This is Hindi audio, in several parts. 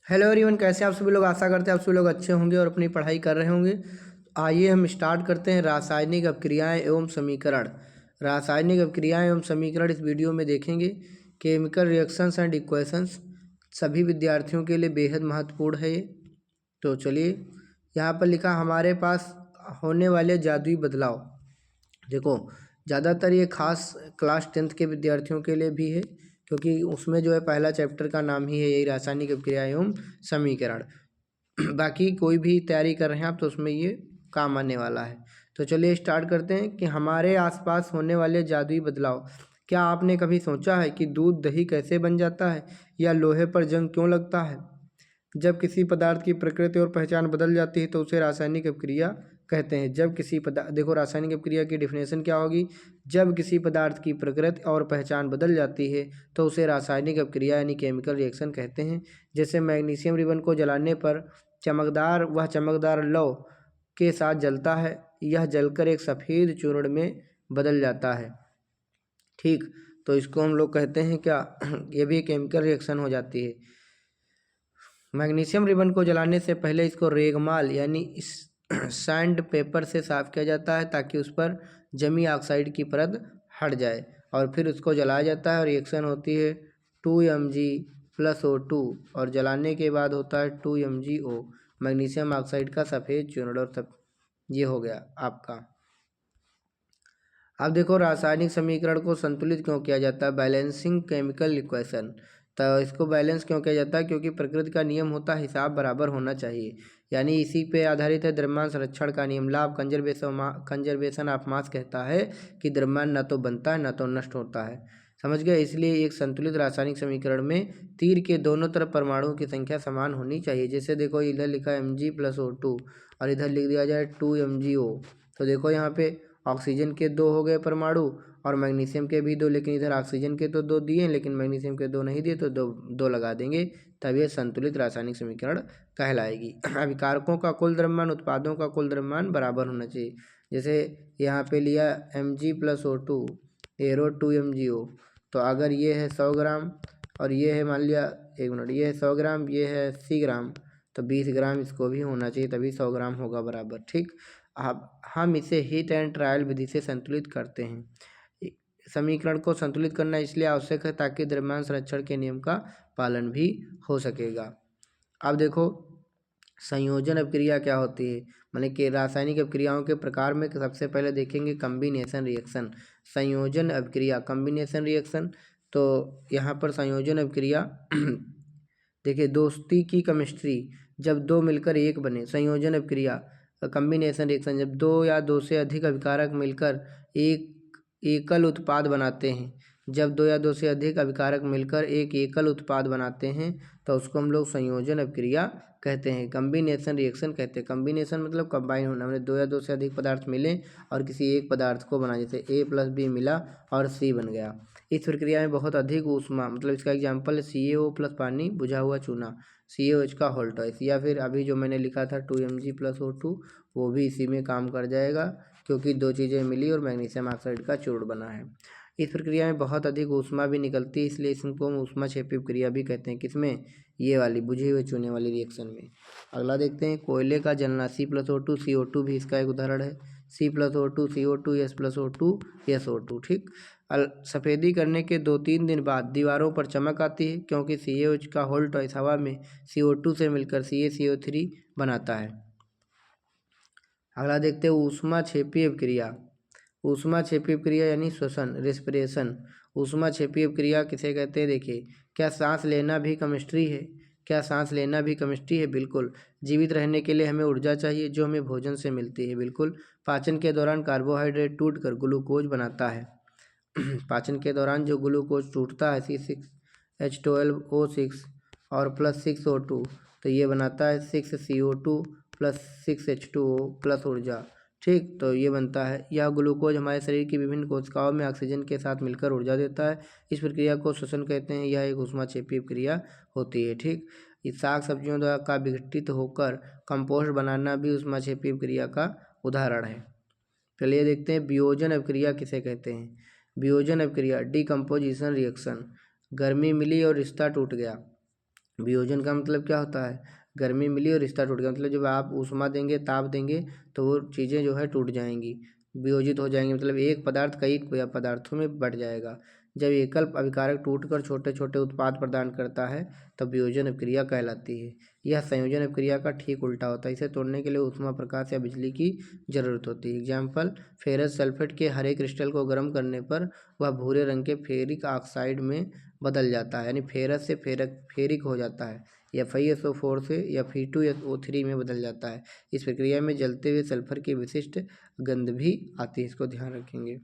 हेलो एवरीवन, कैसे आप सभी लोग। आशा करते हैं आप सभी लोग अच्छे होंगे और अपनी पढ़ाई कर रहे होंगे। आइए हम स्टार्ट करते हैं रासायनिक अभिक्रियाएं एवं समीकरण। रासायनिक अभिक्रियाएं एवं समीकरण इस वीडियो में देखेंगे। केमिकल रिएक्शंस एंड इक्वेशंस सभी विद्यार्थियों के लिए बेहद महत्वपूर्ण है ये। तो चलिए, यहाँ पर लिखा हमारे पास होने वाले जादुई बदलाव। देखो, ज़्यादातर ये खास क्लास 10th के विद्यार्थियों के लिए भी है, क्योंकि उसमें जो है पहला चैप्टर का नाम ही है यही रासायनिक अभिक्रिया एवं समीकरण। बाकी कोई भी तैयारी कर रहे हैं आप तो उसमें ये काम आने वाला है। तो चलिए स्टार्ट करते हैं कि हमारे आसपास होने वाले जादुई बदलाव। क्या आपने कभी सोचा है कि दूध दही कैसे बन जाता है या लोहे पर जंग क्यों लगता है? जब किसी पदार्थ की प्रकृति और पहचान बदल जाती है तो उसे रासायनिक अभिक्रिया कहते हैं। जब किसी पदार्थ देखो, रासायनिक अभिक्रिया की डिफिनेशन क्या होगी। जब किसी पदार्थ की प्रकृति और पहचान बदल जाती है तो उसे रासायनिक अभिक्रिया यानी केमिकल रिएक्शन कहते हैं। जैसे मैग्नीशियम रिबन को जलाने पर चमकदार लौ के साथ जलता है, यह जलकर एक सफ़ेद चूर्ण में बदल जाता है। ठीक, तो इसको हम लोग कहते हैं क्या ये भी केमिकल रिएक्शन हो जाती है। मैग्नीशियम रिबन को जलाने से पहले इसको रेगमाल यानी इस सैंड पेपर से साफ़ किया जाता है ताकि उस पर जमी ऑक्साइड की परत हट जाए, और फिर उसको जलाया जाता है और रिएक्शन होती है 2Mg+O2 और जलाने के बाद होता है 2MgO, मैग्नीशियम ऑक्साइड का सफ़ेद चूर्ण। और सब ये हो गया आपका। अब देखो, रासायनिक समीकरण को संतुलित क्यों किया जाता है, बैलेंसिंग केमिकल इक्वेशन। तो इसको बैलेंस क्यों किया जाता है, क्योंकि प्रकृति का नियम होता है हिसाब बराबर होना चाहिए, यानी इसी पे आधारित है द्रव्यमान संरक्षण का नियम। लाभ कंजर्वेशन ऑफ मास कहता है कि द्रव्यमान न तो बनता है न तो नष्ट होता है। समझ गए। इसलिए एक संतुलित रासायनिक समीकरण में तीर के दोनों तरफ परमाणुओं की संख्या समान होनी चाहिए। जैसे देखो, इधर लिखा है Mg+O2 और इधर लिख दिया जाए 2MgO। तो देखो यहाँ पे ऑक्सीजन के 2 हो गए परमाणु और मैग्नीशियम के भी 2, लेकिन इधर ऑक्सीजन के तो 2 दिए हैं लेकिन मैग्नीशियम के 2 नहीं दिए, तो दो लगा देंगे, तब ये संतुलित रासायनिक समीकरण कहलाएगी। अभिकारकों का कुल द्रव्यमान उत्पादों का कुल द्रव्यमान बराबर होना चाहिए। जैसे यहाँ पे लिया Mg+O2 एरो 2MgO, तो अगर ये है 100 ग्राम और ये है मान लिया 1 मिनट, ये है 100 ग्राम, ये है 80 ग्राम, तो 20 ग्राम इसको भी होना चाहिए, तभी 100 ग्राम होगा बराबर। ठीक, अब हम इसे हीट एंड ट्रायल विधि से संतुलित करते हैं। समीकरण को संतुलित करना इसलिए आवश्यक है ताकि द्रव्यमान संरक्षण के नियम का पालन भी हो सकेगा। अब देखो, संयोजन अभिक्रिया क्या होती है, माने कि रासायनिक अभिक्रियाओं के प्रकार में सबसे पहले देखेंगे कम्बिनेशन रिएक्शन। संयोजन अभिक्रिया, कम्बिनेशन रिएक्शन। तो यहाँ पर संयोजन अभिक्रिया देखिए, दोस्ती की केमिस्ट्री, जब दो मिलकर एक बने। संयोजन अभिक्रिया कम्बिनेशन रिएक्शन, जब दो या दो से अधिक अभिकारक मिलकर एक एकल उत्पाद बनाते हैं। जब दो या दो से अधिक अभिकारक मिलकर एक एकल उत्पाद बनाते हैं तो उसको हम लोग संयोजन अभिक्रिया कहते हैं, कम्बिनेशन रिएक्शन कहते हैं। कम्बिनेशन मतलब कंबाइन होना, मतलब दो या दो से अधिक पदार्थ मिले और किसी एक पदार्थ को बना, जैसे A+B मिला और C बन गया। इस प्रक्रिया में बहुत अधिक ऊष्मा, मतलब इसका एग्जाम्पल है CaO+ पानी बुझा हुआ चूना, CaOH का होल्टॉइस, या फिर अभी जो मैंने लिखा था 2Mg+O2 वो भी इसी में काम कर जाएगा, क्योंकि दो चीज़ें मिली और मैग्नीशियम ऑक्साइड का चूर्ण बना है। इस प्रक्रिया में बहुत अधिक ऊष्मा भी निकलती है, इसलिए इसको हम ऊष्माक्षेपी प्रक्रिया भी कहते हैं। किसमें? ये वाली बुझे हुए चूने वाली रिएक्शन में। अगला देखते हैं, कोयले का जलना, C+O2 CO2 भी इसका एक उदाहरण है। C+O2 CO2 S+O2 SO2। ठीक, सफ़ेदी करने के 2-3 दिन बाद दीवारों पर चमक आती है, क्योंकि CaOH का होल्टॉइस हवा में CO2 से मिलकर CaCO3 बनाता है। अगला देखते हैं ऊष्माक्षेपी अभिक्रिया। ऊष्माक्षेपी अभिक्रिया यानी श्वसन, रेस्पिरेशन। ऊष्माक्षेपी अभिक्रिया किसे कहते हैं? देखिए, क्या सांस लेना भी केमिस्ट्री है? क्या सांस लेना भी केमिस्ट्री है? बिल्कुल। जीवित रहने के लिए हमें ऊर्जा चाहिए जो हमें भोजन से मिलती है, बिल्कुल। पाचन के दौरान कार्बोहाइड्रेट टूटकर ग्लूकोज बनाता है। पाचन के दौरान जो ग्लूकोज टूटता है C6H12O6 और +6O2, तो ये बनाता है 6CO2 + 6H2O प्लस ऊर्जा। ठीक, तो ये बनता है। यह ग्लूकोज हमारे शरीर की विभिन्न कोशिकाओं में ऑक्सीजन के साथ मिलकर ऊर्जा देता है। इस प्रक्रिया को श्वसन कहते हैं। यह एक ऊष्माक्षेपी प्रक्रिया होती है। ठीक, इस साग सब्जियों द्वारा का विघटित होकर कंपोस्ट बनाना भी ऊष्माक्षेपी प्रक्रिया का उदाहरण है। चलिए देखते हैं, वियोजन अभिक्रिया किसे कहते हैं। वियोजन अभिक्रिया, डिकम्पोजिशन रिएक्शन। गर्मी मिली और रिश्ता टूट गया। वियोजन का मतलब क्या होता है, गर्मी मिली और रिश्ता टूट गया, मतलब जब आप ऊष्मा देंगे, ताप देंगे तो वो चीज़ें जो है टूट जाएंगी, वियोजित हो जाएंगी, मतलब एक पदार्थ कई पदार्थों में बढ़ जाएगा। जब एकल अभिकारक टूटकर छोटे छोटे उत्पाद प्रदान करता है तब वियोजन अभिक्रिया कहलाती है। यह संयोजन अभिक्रिया का ठीक उल्टा होता है। इसे तोड़ने के लिए ऊष्मा, प्रकाश या बिजली की जरूरत होती है। एग्जाम्पल, फेरस सल्फेट के हरे क्रिस्टल को गर्म करने पर वह भूरे रंग के फेरिक ऑक्साइड में बदल जाता है, यानी फेरस से फेरिक हो जाता है, या FeSO4 से या Fe2SO3 में बदल जाता है। इस प्रक्रिया में जलते हुए सल्फर की विशिष्ट गंध भी आती है, इसको ध्यान रखेंगे।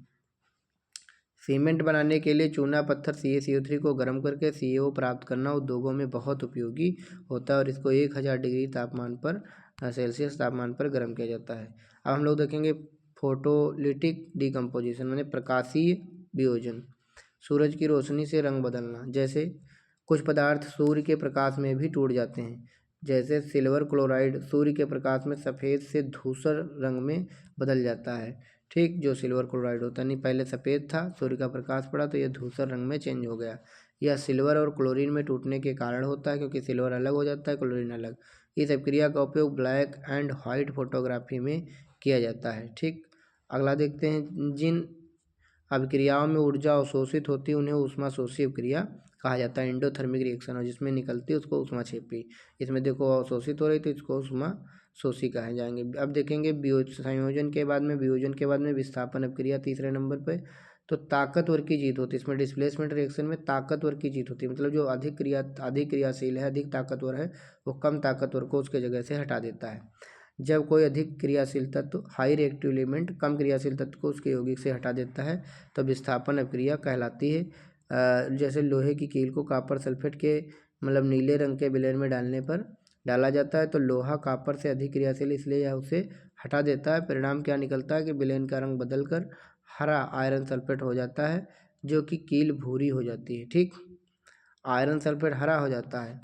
सीमेंट बनाने के लिए चूना पत्थर CaCO3 को गर्म करके CaO प्राप्त करना उद्योगों में बहुत उपयोगी होता है और इसको 1000 डिग्री तापमान पर सेल्सियस तापमान पर गर्म किया जाता है। अब हम लोग देखेंगे फोटोलिटिक डिकम्पोजिशन, यानी प्रकाशीय वियोजन। सूरज की रोशनी से रंग बदलना, जैसे कुछ पदार्थ सूर्य के प्रकाश में भी टूट जाते हैं, जैसे सिल्वर क्लोराइड सूर्य के प्रकाश में सफ़ेद से धूसर रंग में बदल जाता है। ठीक, जो सिल्वर क्लोराइड होता है, नहीं पहले सफ़ेद था, सूर्य का प्रकाश पड़ा तो यह धूसर रंग में चेंज हो गया। यह सिल्वर और क्लोरीन में टूटने के कारण होता है, क्योंकि सिल्वर अलग हो जाता है, क्लोरीन अलग। इस अभिक्रिया का उपयोग ब्लैक एंड वाइट फोटोग्राफी में किया जाता है। ठीक, अगला देखते हैं, जिन अभिक्रियाओं में ऊर्जा अवशोषित होती है उन्हें ऊष्माशोषी अभिक्रिया कहा जाता है। एंडोथर्मिक रिएक्शन, और जिसमें निकलती है उसको ऊष्माक्षेपी। इसमें देखो अवशोषित हो रही तो इसको ऊष्माशोषी कहे जाएंगे। अब देखेंगे संयोजन के बाद में, वियोजन के बाद में विस्थापन अभिक्रिया तीसरे नंबर पे। तो ताकतवर की जीत होती है इसमें, डिस्प्लेसमेंट रिएक्शन में ताकतवर की जीत होती है, मतलब जो अधिक क्रियाशील है, अधिक ताकतवर है, वो कम ताकतवर को उसके जगह से हटा देता है। जब कोई अधिक क्रियाशील तत्व, हाई रिएक्टिव एलिमेंट, कम क्रियाशील तत्व को उसके यौगिक से हटा देता है तब विस्थापन अभिक्रिया कहलाती है। जैसे लोहे की कील को कॉपर सल्फेट के मतलब नीले रंग के विलयन में डाला जाता है तो लोहा कॉपर से अधिक क्रियाशील, इसलिए यह उसे हटा देता है। परिणाम क्या निकलता है कि विलयन का रंग बदलकर हरा आयरन सल्फेट हो जाता है, जो कि कील भूरी हो जाती है। ठीक, आयरन सल्फेट हरा हो जाता है,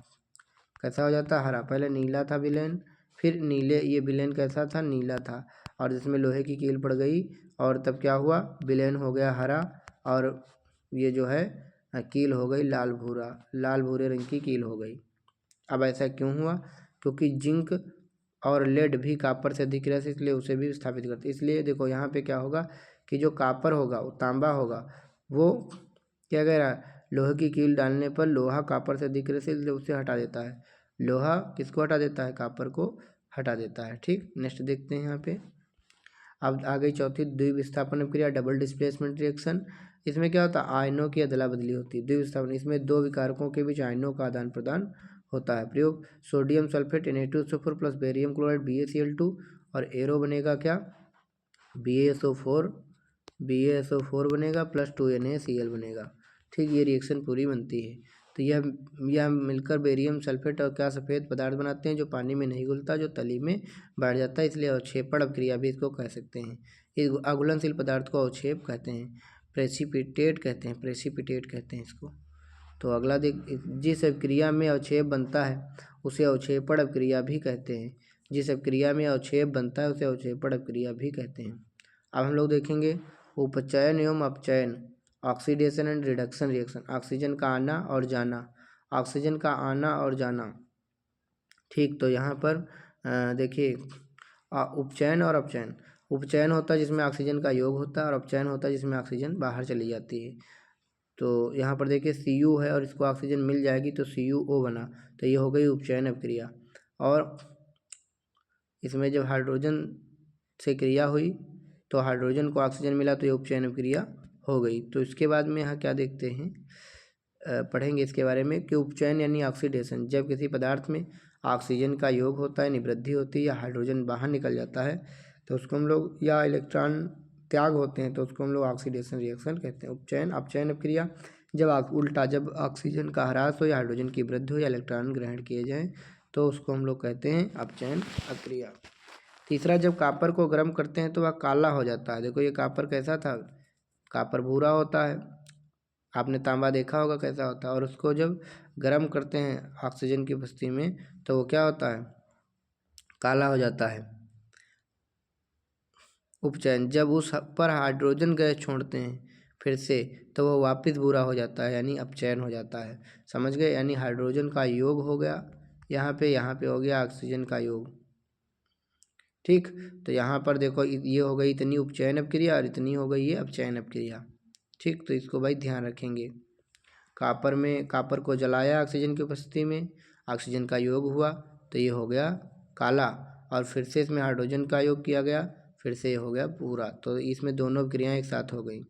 कैसा हो जाता है, हरा। पहले नीला था विलेन, फिर नीले, ये विलेन कैसा था, नीला था, और जिसमें लोहे की कील पड़ गई और तब क्या हुआ, विलेन हो गया हरा, और ये जो है कील हो गई लाल भूरे रंग की कील हो गई। अब ऐसा क्यों हुआ, क्योंकि जिंक और लेड भी कॉपर से अधिक क्रियाशील, इसलिए उसे भी स्थापित करते। इसलिए देखो यहाँ पे क्या होगा कि जो कॉपर होगा, वो तांबा होगा, वो क्या कह रहा है, लोहे की कील डालने पर लोहा कॉपर से अधिक क्रियाशील, इसलिए उसे हटा देता है। लोहा किसको हटा देता है, कॉपर को हटा देता है। ठीक, नेक्स्ट देखते हैं यहाँ पे। अब आ गई चौथी द्विविस्थापन अभिक्रिया, डबल डिस्प्लेसमेंट रिएक्शन। इसमें क्या होता है, आयनों की अदला बदली होती है। द्विविस्थापन, इसमें दो विकारकों के बीच आयनों का आदान प्रदान होता है। प्रयोग, sodium sulphate Na2SO4 plus barium chloride BaCl2, और एरो बनेगा क्या, BaSO4 बनेगा प्लस 2NaCl बनेगा। ठीक, ये रिएक्शन पूरी बनती है। तो यह मिलकर बेरियम सल्फेट और क्या सफ़ेद पदार्थ बनाते हैं जो पानी में नहीं घुलता, जो तली में बैठ जाता है, इसलिए अवक्षेपण अभिक्रिया भी इसको कह सकते हैं। इस अघुलनशील पदार्थ को अवक्षेप कहते हैं, प्रेसिपिटेट कहते हैं इसको। तो अगला देख, जिस अभिक्रिया में अवक्षेप बनता है उसे अवक्षेपण अभिक्रिया भी कहते हैं। जिस अभिक्रिया में अवक्षेप बनता है उसे अवक्षेपण अभिक्रिया भी कहते हैं। अब हम लोग देखेंगे उपचयन एवं अपचयन, oxidation and reduction reaction. Oxygen का आना और जाना, ऑक्सीजन का आना और जाना। ठीक, तो यहाँ पर देखिए उपचयन और अपचयन। उपचयन होता है जिसमें ऑक्सीजन का योग होता है, और अपचयन होता है जिसमें ऑक्सीजन बाहर चली जाती है। तो यहाँ पर देखिए Cu है और इसको ऑक्सीजन मिल जाएगी तो CuO बना, तो ये हो गई उपचयन अभिक्रिया। और इसमें जब हाइड्रोजन से क्रिया हुई तो हाइड्रोजन को ऑक्सीजन मिला तो ये उपचयन अभिक्रिया हो गई। तो इसके बाद में यहाँ क्या देखते हैं, पढ़ेंगे इसके बारे में कि उपचयन यानी ऑक्सीडेशन, जब किसी पदार्थ में ऑक्सीजन का योग होता है, निवृद्धि होती है, या हाइड्रोजन बाहर निकल जाता है तो उसको हम लोग, या इलेक्ट्रॉन त्याग होते हैं तो उसको हम लोग ऑक्सीडेशन रिएक्शन कहते हैं। उपचयन अपचयन अभिक्रिया, जब उल्टा, जब ऑक्सीजन का ह्रास हो या हाइड्रोजन की वृद्धि हो या इलेक्ट्रॉन ग्रहण किए जाएँ तो उसको हम लोग कहते हैं अपचयन अभिक्रिया। तीसरा, जब कॉपर को गर्म करते हैं तो वह काला हो जाता है। देखो ये कॉपर कैसा था, कॉपर भूरा होता है, आपने तांबा देखा होगा कैसा होता है, और उसको जब गर्म करते हैं ऑक्सीजन की उपस्थिति में तो वो क्या होता है, काला हो जाता है। उपचयन, जब उस पर हाइड्रोजन गैस छोड़ते हैं फिर से तो वो वापस बुरा हो जाता है, यानी अपचयन हो जाता है। समझ गए? यानी हाइड्रोजन का योग हो गया यहाँ पे हो गया ऑक्सीजन का योग। ठीक, तो यहाँ पर देखो ये हो गई इतनी उपचयन अपक्रिया और इतनी हो गई ये अपचयन अपक्रिया। ठीक, तो इसको भाई ध्यान रखेंगे। कापर को जलाया ऑक्सीजन की उपस्थिति में, ऑक्सीजन का योग हुआ तो ये हो गया काला, और फिर से इसमें हाइड्रोजन का योग किया गया, फिर से ये हो गया पूरा। तो इसमें दोनों क्रियाएं एक साथ हो गई।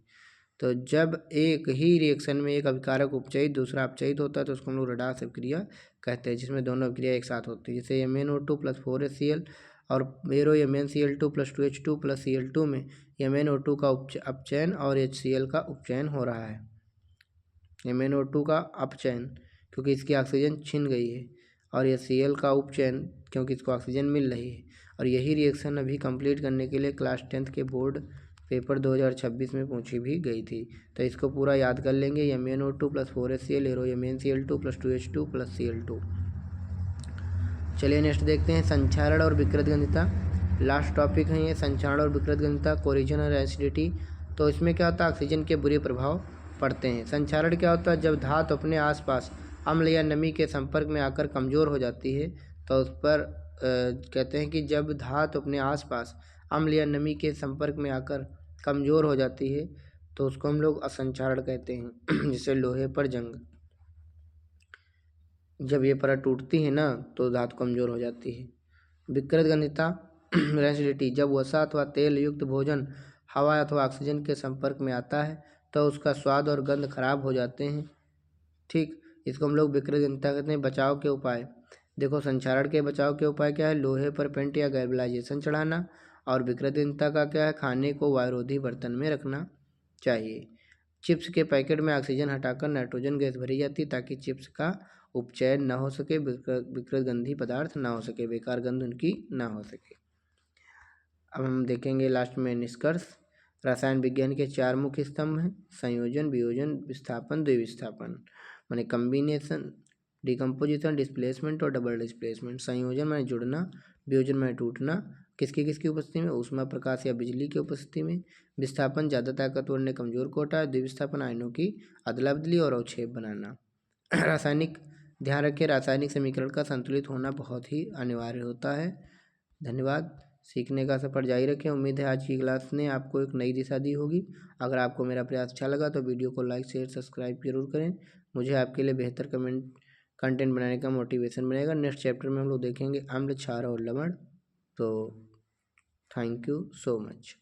तो जब एक ही रिएक्शन में एक अभिकारक उपचयित दूसरा अपचयित होता है तो उसको हम लोग रेडॉक्स अभिक्रिया कहते हैं, जिसमें दोनों अभिक्रिया एक साथ होती है। जैसे MnO2 + 4HCl और MnCl2 + 2H2 + Cl2 में MnO2 का अपचयन और HCl का उपचयन हो रहा है। MnO2 का अपचयन क्योंकि इसकी ऑक्सीजन छिन गई है, और HCl का उपचयन क्योंकि इसको ऑक्सीजन मिल रही है। और यही रिएक्शन अभी कंप्लीट करने के लिए क्लास 10th के बोर्ड पेपर 2026 में पूछी भी गई थी। तो इसको पूरा याद कर लेंगे। MnO2 + 4HCl MnCl2 + 2H2 + Cl2। चलिए नेक्स्ट देखते हैं संक्षारण और विकृतगंधिता। लास्ट टॉपिक है ये, संक्षारण और विकृतगंधिता, कोरिजन और एसिडिटी। तो इसमें क्या होता है, ऑक्सीजन के बुरे प्रभाव पड़ते हैं। संक्षारण क्या होता है, जब धातु अपने आसपास अम्ल या नमी के संपर्क में आकर कमज़ोर हो जाती है तो उस पर कहते हैं कि जब धातु अपने आसपास अम्ल या नमी के संपर्क में आकर कमज़ोर हो जाती है तो उसको हम लोग असंक्षारण कहते हैं। जैसे लोहे पर जंग, जब ये परत टूटती है ना तो धातु कमज़ोर हो जाती है। विकृतगंधिता एसिडिटी, जब वसा अथवा तेल युक्त भोजन हवा अथवा ऑक्सीजन के संपर्क में आता है तो उसका स्वाद और गंध खराब हो जाते हैं। ठीक, इसको हम लोग विकृतगंधिता कहते हैं। बचाव के उपाय देखो, संक्षारण के बचाव के उपाय क्या है, लोहे पर पेंट या गैल्वेनाइजेशन चढ़ाना, और विकृतगंधिता का क्या है, खाने को वायुरोधी बर्तन में रखना चाहिए। चिप्स के पैकेट में ऑक्सीजन हटाकर नाइट्रोजन गैस भरी जाती है ताकि चिप्स का उपचयन न हो सके, विकृतगंधी पदार्थ ना हो सके, बेकार गंध उनकी ना हो सके। अब हम देखेंगे लास्ट में निष्कर्ष। रसायन विज्ञान के 4 मुख्य स्तंभ हैं, संयोजन, वियोजन, विस्थापन, द्विविस्थापन। माने कम्बिनेशन, डिकम्पोजिशन, डिस्प्लेसमेंट और डबल डिस्प्लेसमेंट। संयोजन माने जुड़ना, वियोजन माने टूटना, किसकी उपस्थिति में, ऊष्मा, प्रकाश या बिजली की उपस्थिति में। विस्थापन, ज़्यादा ताकतवर ने कमजोर को हटाया। द्विविस्थापन, आयनों की अदला बदली और अवक्षेप बनाना। रासायनिक, ध्यान रखें रासायनिक समीकरण का संतुलित होना बहुत ही अनिवार्य होता है। धन्यवाद। सीखने का सफ़र जारी रखें। उम्मीद है आज की क्लास ने आपको एक नई दिशा दी होगी। अगर आपको मेरा प्रयास अच्छा लगा तो वीडियो को लाइक, शेयर, सब्सक्राइब जरूर करें। मुझे आपके लिए बेहतर कंटेंट बनाने का मोटिवेशन बनेगा। नेक्स्ट चैप्टर में हम लोग देखेंगे अम्ल, क्षार और लवण। तो थैंक यू सो मच।